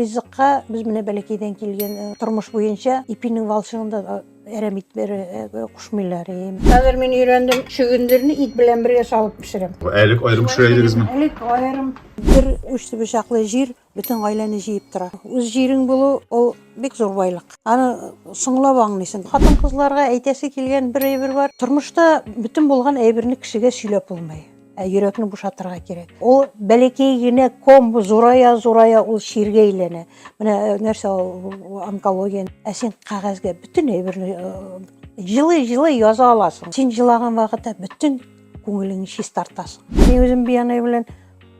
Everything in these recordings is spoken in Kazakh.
Ризыққа біз міне бәлекейден келген тұрмыш бойынша ипинің балшығында әремит бері құшмайлар. Қазір мен үйрендім, шөгіндерін ит білен бірге салып пішірем. Әлік айрым пішірейдіңіз ме? Әлік айрым. Бір үшті бішақлы жер бүтін айланы жейіп тұра. Өз жерің болу, ол бек зор байлық. Аны сұңлап аңлайсың. Қатын қызларға әйтесі келген бір әйбір бар. Тұрмышта бүтін болған әйбірні кішіге сөйлеп болмай. Жүрекні бұшатырға керек. Ол бәлекейгіне комбы зорая ол шерге ейлені. Міне нәрсе ол онкология. Сен қағазға бүтін әйбірні жылы яза аласың. Сен жылаған вақытта бүтін көңіліңі шес тартасың. Мен өзім бияны білен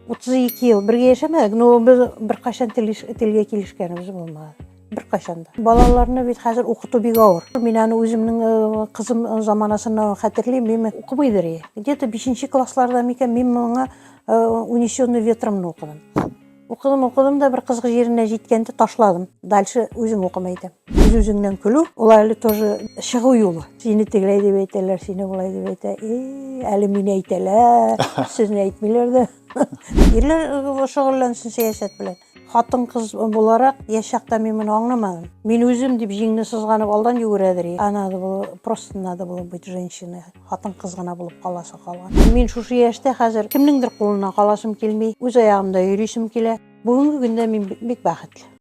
32 ел бірге ешемедік, но біз бір қашан тілге келішкеніміз болмады. Бір қашанда. Балаларына бет қазір оқыту бек ауыр. Мен аны өзімнің қызым заманасына қатерлейм, мен оқымайды. Где-то 5-ші классларда мекен мен мұңа унесенный ветром оқыдым. Оқыдым да бір қызғы жеріне жеткенде ташладым. Дальше өзім оқымайды. Өзіңнен күлу, ол әлі тоже шығу юлы. Сені тегілей деп айталар, сені бұлай деп айталар. Әлі мені айталар, сізні айтмайларды. Ерлер шұғырлансын саясат білен. Қатын қыз боларақ, ешақта мен мұны аңламадым. Мен өзім деп жеңні сызғанып алдан жүгіредір. Просто надо было быть женщиной. Қатын қызғана болып қаласы қалған. Мен шушы еште қазір кімніңдір қолына қаласым келмей, өз аяғымда үйресім келе. Бүгінгі күнде мен бек бақытлы.